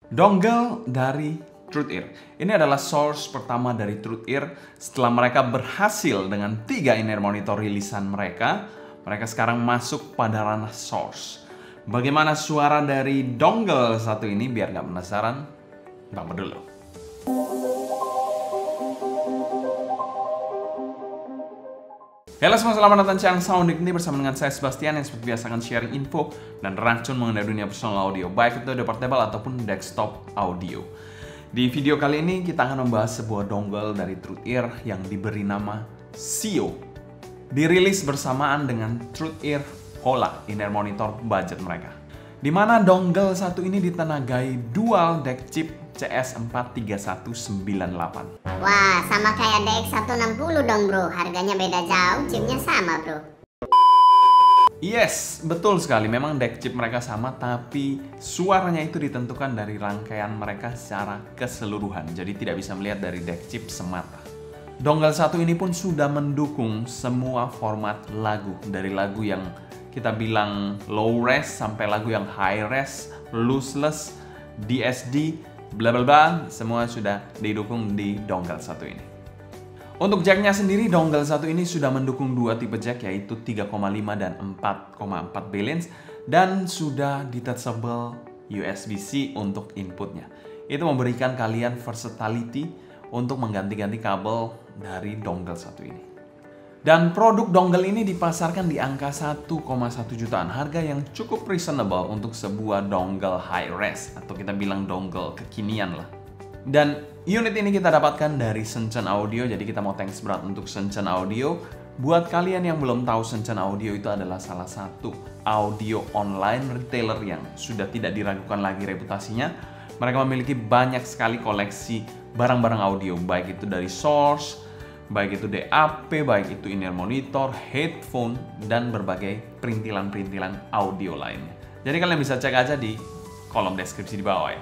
Dongle dari Truth-Ear. Ini adalah source pertama dari Truth-Ear setelah mereka berhasil dengan 3 in-ear monitor rilisan mereka. Mereka sekarang masuk pada ranah source. Bagaimana suara dari dongle satu ini? Biar nggak penasaran, download dulu. Halo semua, selamat datang di channel Soundic ini bersama dengan saya Sebastian yang seperti biasa akan sharing info dan racun mengenai dunia personal audio, baik itu audio portable ataupun desktop audio. Di video kali ini kita akan membahas sebuah dongle dari Truth-Ear yang diberi nama CEO. Dirilis bersamaan dengan Truth-Ear Hola in-ear monitor budget mereka. Di mana dongle satu ini ditenagai dual deck chip CS43198. Wah, sama kayak DX160 dong bro. Harganya beda jauh, chipnya sama bro. Yes, betul sekali. Memang deck chip mereka sama, tapi suaranya itu ditentukan dari rangkaian mereka secara keseluruhan. Jadi tidak bisa melihat dari deck chip semata. Dongle satu ini pun sudah mendukung semua format lagu. Dari lagu yang kita bilang low res sampai lagu yang high res, lossless, DSD, bla bla bla, semua sudah didukung di dongle satu ini. Untuk jacknya sendiri, dongle satu ini sudah mendukung 2 tipe jack, yaitu 3,5 dan 4,4 balance, dan sudah detachable USB-C untuk inputnya. Itu memberikan kalian versatility untuk mengganti-ganti kabel dari dongle satu ini. Dan produk dongle ini dipasarkan di angka 1,1 jutaan, harga yang cukup reasonable untuk sebuah dongle high res, atau kita bilang dongle kekinian lah. Dan unit ini kita dapatkan dari Shenzhen Audio, jadi kita mau thanks berat untuk Shenzhen Audio. Buat kalian yang belum tahu, Shenzhen Audio itu adalah salah satu audio online retailer yang sudah tidak diragukan lagi reputasinya. Mereka memiliki banyak sekali koleksi barang-barang audio, baik itu dari source, baik itu DAP, baik itu in-ear monitor, headphone, dan berbagai perintilan-perintilan audio lainnya. Jadi kalian bisa cek aja di kolom deskripsi di bawah ya.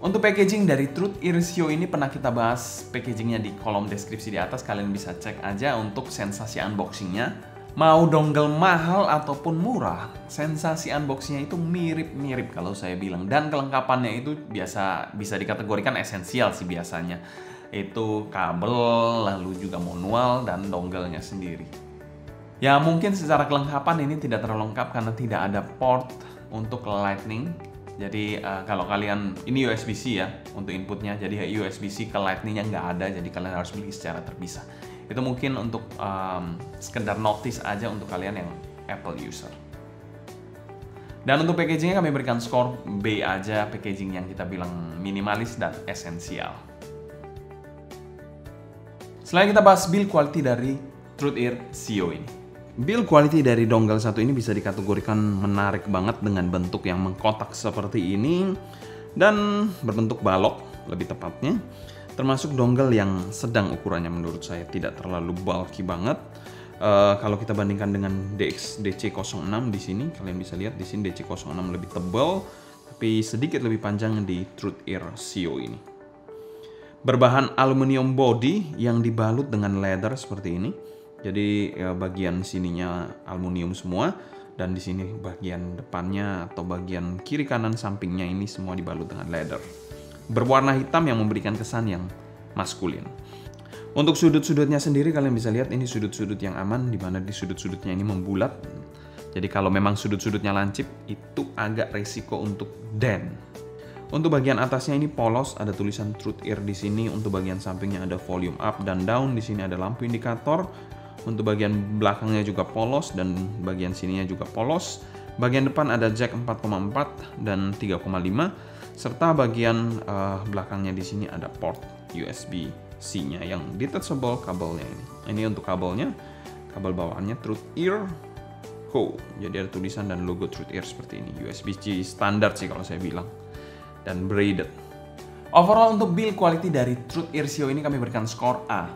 Untuk packaging dari Truth-Ear CEO ini pernah kita bahas packagingnya di kolom deskripsi di atas. Kalian bisa cek aja untuk sensasi unboxingnya. Mau dongle mahal ataupun murah, sensasi unboxingnya itu mirip-mirip kalau saya bilang. Dan kelengkapannya itu bisa dikategorikan esensial sih biasanya. Itu kabel, lalu juga manual, dan dongle-nya sendiri. Ya mungkin secara kelengkapan ini tidak terlalu lengkap karena tidak ada port untuk lightning. Jadi kalau kalian, ini USB-C ya untuk inputnya, jadi USB-C ke lightning-nya nggak ada, jadi kalian harus beli secara terpisah. Itu mungkin untuk sekedar notice aja untuk kalian yang Apple user. Dan untuk packagingnya kami berikan skor B aja, packaging yang kita bilang minimalis dan esensial. Selain kita bahas build quality dari Truth-Ear CEO ini. Build quality dari dongle satu ini bisa dikategorikan menarik banget dengan bentuk yang mengkotak seperti ini dan berbentuk balok lebih tepatnya. Termasuk dongle yang sedang ukurannya menurut saya, tidak terlalu bulky banget. Kalau kita bandingkan dengan DC06 di sini, kalian bisa lihat di sini DC06 lebih tebal, tapi sedikit lebih panjang di Truth-Ear CEO ini. Berbahan aluminium body yang dibalut dengan leather seperti ini. Jadi bagian sininya aluminium semua, dan di sini bagian depannya atau bagian kiri kanan sampingnya ini semua dibalut dengan leather. Berwarna hitam yang memberikan kesan yang maskulin. Untuk sudut-sudutnya sendiri kalian bisa lihat ini sudut-sudut yang aman, di mana di sudut-sudutnya ini membulat. Jadi kalau memang sudut-sudutnya lancip itu agak resiko untuk dent. Untuk bagian atasnya ini polos, ada tulisan Truth-Ear di sini. Untuk bagian sampingnya ada volume up dan down, di sini ada lampu indikator. Untuk bagian belakangnya juga polos dan bagian sininya juga polos. Bagian depan ada jack 4,4 dan 3,5 serta bagian belakangnya di sini ada port USB-C-nya yang detachable kabelnya ini. Ini untuk kabelnya, kabel bawaannya Truth-Ear Ho. Jadi ada tulisan dan logo Truth-Ear seperti ini. USB-C standar sih kalau saya bilang. Dan braided. Overall untuk build quality dari Truth-Ear CEO ini kami berikan skor A.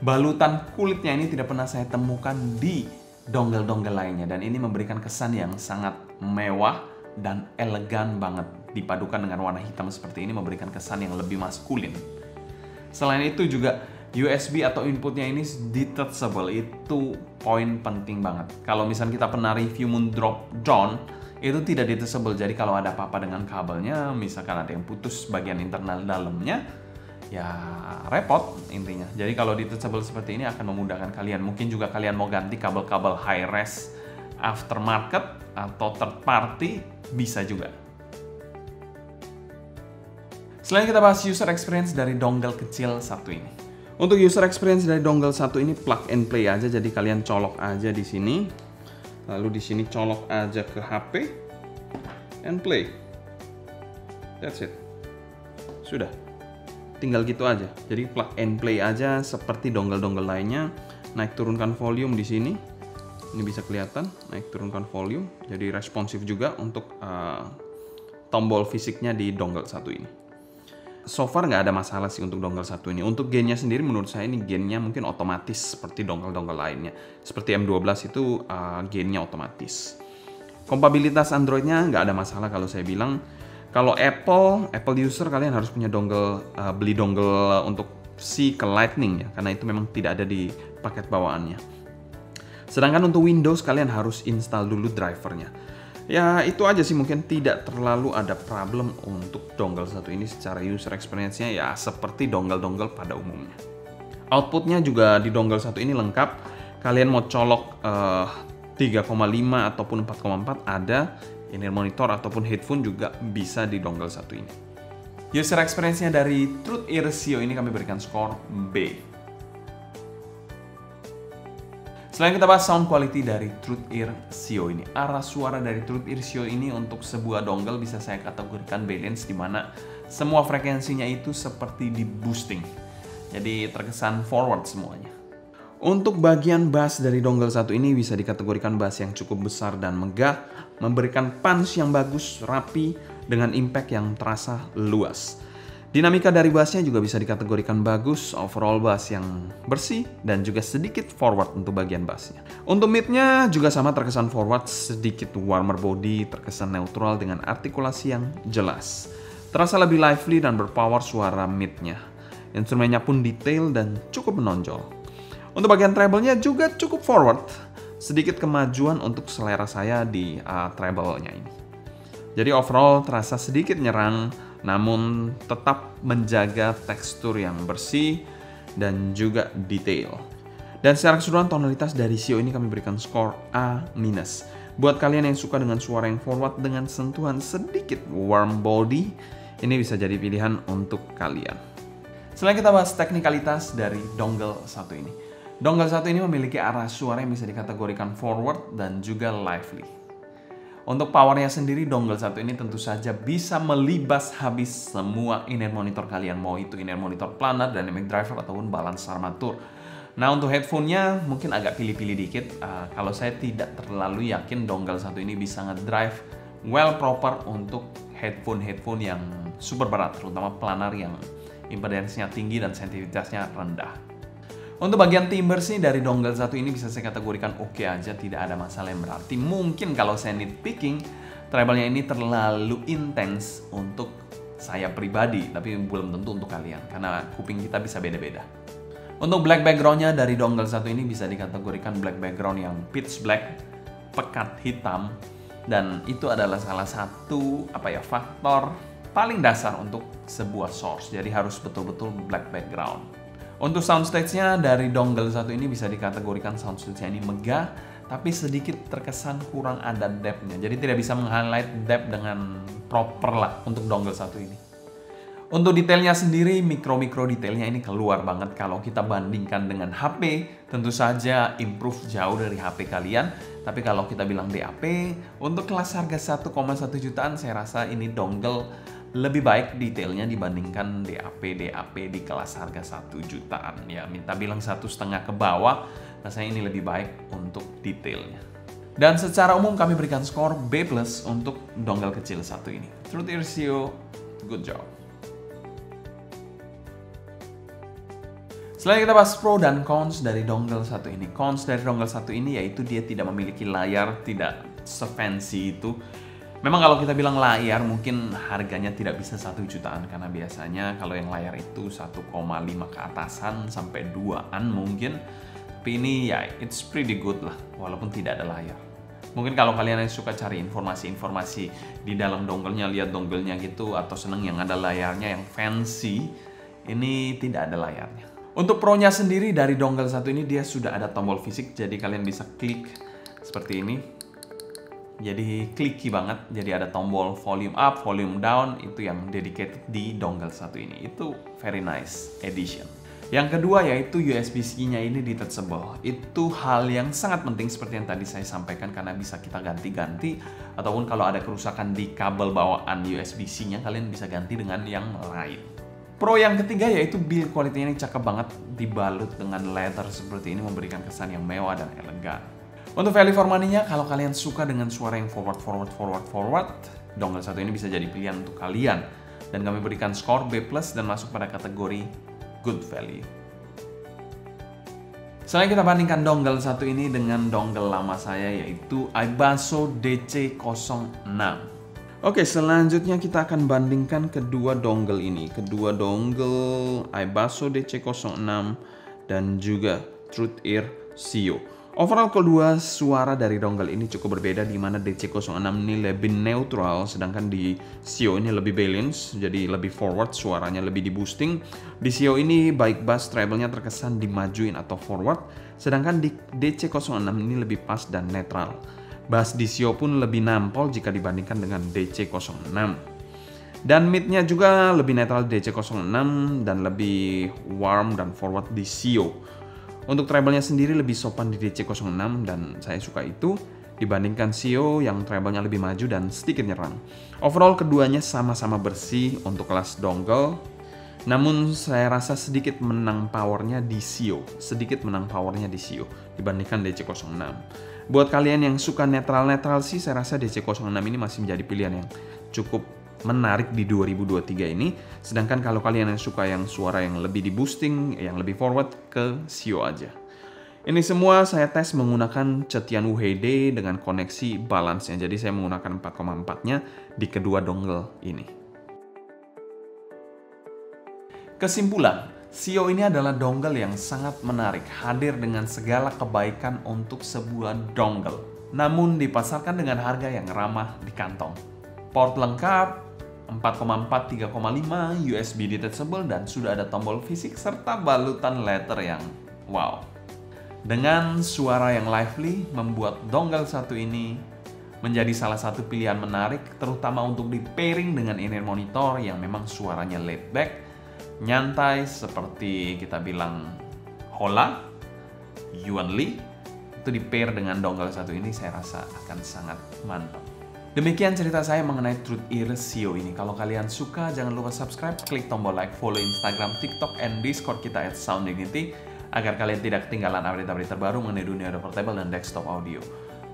Balutan kulitnya ini tidak pernah saya temukan di dongle-dongle lainnya, dan ini memberikan kesan yang sangat mewah dan elegan banget. Dipadukan dengan warna hitam seperti ini memberikan kesan yang lebih maskulin. Selain itu juga USB atau inputnya ini detachable, itu poin penting banget. Kalau misalnya kita pernah review Moondrop Drone itu tidak detachable. Jadi kalau ada apa-apa dengan kabelnya, misalkan ada yang putus bagian internal dalamnya, ya repot intinya. Jadi kalau detachable seperti ini akan memudahkan kalian. Mungkin juga kalian mau ganti kabel-kabel high res aftermarket atau third party, bisa juga. Selanjutnya kita bahas user experience dari dongle kecil satu ini. Untuk user experience dari dongle satu ini plug and play aja, jadi kalian colok aja di sini. Lalu di sini colok aja ke HP and play. That's it. Sudah. Tinggal gitu aja. Jadi plug and play aja seperti dongle-dongle lainnya. Naik turunkan volume di sini. Ini bisa kelihatan, naik turunkan volume. Jadi responsif juga untuk tombol fisiknya di dongle satu ini. So far nggak ada masalah sih untuk dongle satu ini. Untuk gainnya sendiri menurut saya ini gainnya mungkin otomatis seperti dongle-dongle lainnya. Seperti M12 itu gainnya otomatis. Kompatibilitas Androidnya nggak ada masalah kalau saya bilang. Kalau Apple user kalian harus punya dongle, beli dongle untuk C ke Lightning ya, karena itu memang tidak ada di paket bawaannya. Sedangkan untuk Windows kalian harus install dulu drivernya. Ya itu aja sih, mungkin tidak terlalu ada problem untuk dongle satu ini. Secara user experience-nya ya seperti dongle-dongle pada umumnya. Outputnya juga di dongle satu ini lengkap. Kalian mau colok 3,5 ataupun 4,4 ada. In-ear monitor ataupun headphone juga bisa di dongle satu ini. User experience-nya dari Trueear Sio ini kami berikan skor B. Selain kita bahas sound quality dari Trueear Sio ini, arah suara dari Trueear Sio ini untuk sebuah dongle bisa saya kategorikan balance, di mana semua frekuensinya itu seperti di boosting. Jadi terkesan forward semuanya. Untuk bagian bass dari dongle satu ini bisa dikategorikan bass yang cukup besar dan megah, memberikan punch yang bagus, rapi, dengan impact yang terasa luas. Dinamika dari bassnya juga bisa dikategorikan bagus, overall bass yang bersih dan juga sedikit forward untuk bagian bassnya. Untuk midnya juga sama, terkesan forward, sedikit warmer body, terkesan neutral dengan artikulasi yang jelas. Terasa lebih lively dan berpower suara midnya. Instrumennya pun detail dan cukup menonjol. Untuk bagian treble-nya juga cukup forward. Sedikit kemajuan untuk selera saya di treble-nya ini. Jadi overall terasa sedikit nyerang, namun tetap menjaga tekstur yang bersih dan juga detail. Dan secara keseluruhan tonalitas dari Sio ini kami berikan skor A-. Buat kalian yang suka dengan suara yang forward dengan sentuhan sedikit warm body, ini bisa jadi pilihan untuk kalian. Selanjutnya kita bahas teknikalitas dari dongle satu ini. Dongle satu ini memiliki arah suara yang bisa dikategorikan forward dan juga lively. Untuk powernya sendiri, dongle satu ini tentu saja bisa melibas habis semua in-ear monitor kalian. Mau itu in-ear monitor planar, dynamic driver, ataupun balance armatur. Nah untuk headphone-nya mungkin agak pilih-pilih dikit. Kalau saya tidak terlalu yakin dongle satu ini bisa ngedrive well proper untuk headphone yang super berat, terutama planar yang impedance-nya tinggi dan sensitivitasnya rendah. Untuk bagian timbre sih dari dongle satu ini bisa saya kategorikan oke aja, tidak ada masalah yang berarti. Mungkin kalau saya nitpicking, treble-nya ini terlalu intens untuk saya pribadi, tapi belum tentu untuk kalian, karena kuping kita bisa beda-beda. Untuk black background-nya dari dongle satu ini bisa dikategorikan black background yang pitch black, pekat hitam, dan itu adalah salah satu faktor paling dasar untuk sebuah source. Jadi harus betul-betul black background. Untuk soundstage-nya dari dongle satu ini bisa dikategorikan soundstage-nya ini megah, tapi sedikit terkesan kurang ada depth-nya. Jadi tidak bisa meng-highlight depth dengan proper lah untuk dongle satu ini. Untuk detailnya sendiri, mikro-mikro detailnya ini keluar banget kalau kita bandingkan dengan HP. Tentu saja improve jauh dari HP kalian. Tapi kalau kita bilang DAP, untuk kelas harga 1,1 jutaan saya rasa ini dongle lebih baik detailnya dibandingkan DAP di kelas harga 1 jutaan. Ya minta bilang 1,5 ke bawah, rasanya ini lebih baik untuk detailnya. Dan secara umum kami berikan skor B+ untuk dongle kecil satu ini. Trueear Sio, good job. Selanjutnya kita bahas pro dan cons dari dongle satu ini. Cons dari dongle satu ini yaitu dia tidak memiliki layar, tidak se-fancy itu. Memang kalau kita bilang layar mungkin harganya tidak bisa 1 jutaan, karena biasanya kalau yang layar itu 1,5 ke atasan sampai 2-an mungkin. Tapi ini ya it's pretty good lah walaupun tidak ada layar. Mungkin kalau kalian yang suka cari informasi-informasi di dalam dongle-nya, lihat dongle-nya gitu, atau seneng yang ada layarnya yang fancy, ini tidak ada layarnya. Untuk pro-nya sendiri dari dongle satu ini dia sudah ada tombol fisik, jadi kalian bisa klik seperti ini. Jadi clicky banget, jadi ada tombol volume up, volume down, itu yang dedicated di dongle satu ini. Itu very nice edition. Yang kedua yaitu USB-C-nya ini detachable. Itu hal yang sangat penting seperti yang tadi saya sampaikan karena bisa kita ganti-ganti, ataupun kalau ada kerusakan di kabel bawaan USB-C-nya kalian bisa ganti dengan yang lain. Pro yang ketiga yaitu build quality-nya ini cakep banget, dibalut dengan leather seperti ini memberikan kesan yang mewah dan elegan. Untuk value for money-nya, kalau kalian suka dengan suara yang forward, dongle satu ini bisa jadi pilihan untuk kalian. Dan kami berikan skor B+ dan masuk pada kategori good value. Selanjutnya kita bandingkan dongle satu ini dengan dongle lama saya yaitu iBasso DC06. Oke, selanjutnya kita akan bandingkan kedua dongle ini. Kedua dongle iBasso DC06 dan juga TruthEar Sio. Overall kedua suara dari dongle ini cukup berbeda, di mana DC06 ini lebih neutral, sedangkan di Sio ini lebih balance, jadi lebih forward, suaranya lebih di boosting. Di Sio ini baik bass treble-nya terkesan dimajuin atau forward, sedangkan di DC06 ini lebih pas dan netral. Bass di Sio pun lebih nampol jika dibandingkan dengan DC06. Dan mid-nya juga lebih netral di DC06 dan lebih warm dan forward di Sio. Untuk treble-nya sendiri lebih sopan di DC06 dan saya suka itu dibandingkan Sio yang treble-nya lebih maju dan sedikit nyerang. Overall keduanya sama-sama bersih untuk kelas dongle. Namun saya rasa sedikit menang powernya di Sio, dibandingkan DC06. Buat kalian yang suka netral-netral sih, saya rasa DC06 ini masih menjadi pilihan yang cukup menarik di 2023 ini. Sedangkan kalau kalian yang suka yang suara yang lebih di boosting, yang lebih forward, ke Sio aja. Ini semua saya tes menggunakan Cetian UHD dengan koneksi balance-nya. Jadi saya menggunakan 4,4-nya di kedua dongle ini. Kesimpulan, Sio ini adalah dongle yang sangat menarik, hadir dengan segala kebaikan untuk sebuah dongle. Namun dipasarkan dengan harga yang ramah di kantong. Port lengkap, 4,4, 3,5, USB detachable, dan sudah ada tombol fisik serta balutan leather yang wow. Dengan suara yang lively, membuat dongle satu ini menjadi salah satu pilihan menarik, terutama untuk di pairing dengan in-ear monitor yang memang suaranya laid back, nyantai seperti kita bilang Hola, Yuan Li. Itu di pair dengan dongle satu ini saya rasa akan sangat mantap. Demikian cerita saya mengenai TruthEar Sio ini. Kalau kalian suka, jangan lupa subscribe, klik tombol like, follow Instagram, TikTok, and Discord kita @SoundDignity agar kalian tidak ketinggalan update-update terbaru mengenai dunia portable dan desktop audio.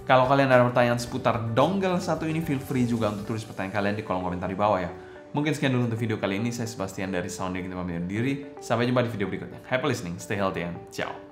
Kalau kalian ada pertanyaan seputar dongle satu ini, feel free juga untuk tulis pertanyaan kalian di kolom komentar di bawah ya. Mungkin sekian dulu untuk video kali ini. Saya Sebastian dari SoundDignity pamit undur diri. Sampai jumpa di video berikutnya. Happy listening, stay healthy, and ciao.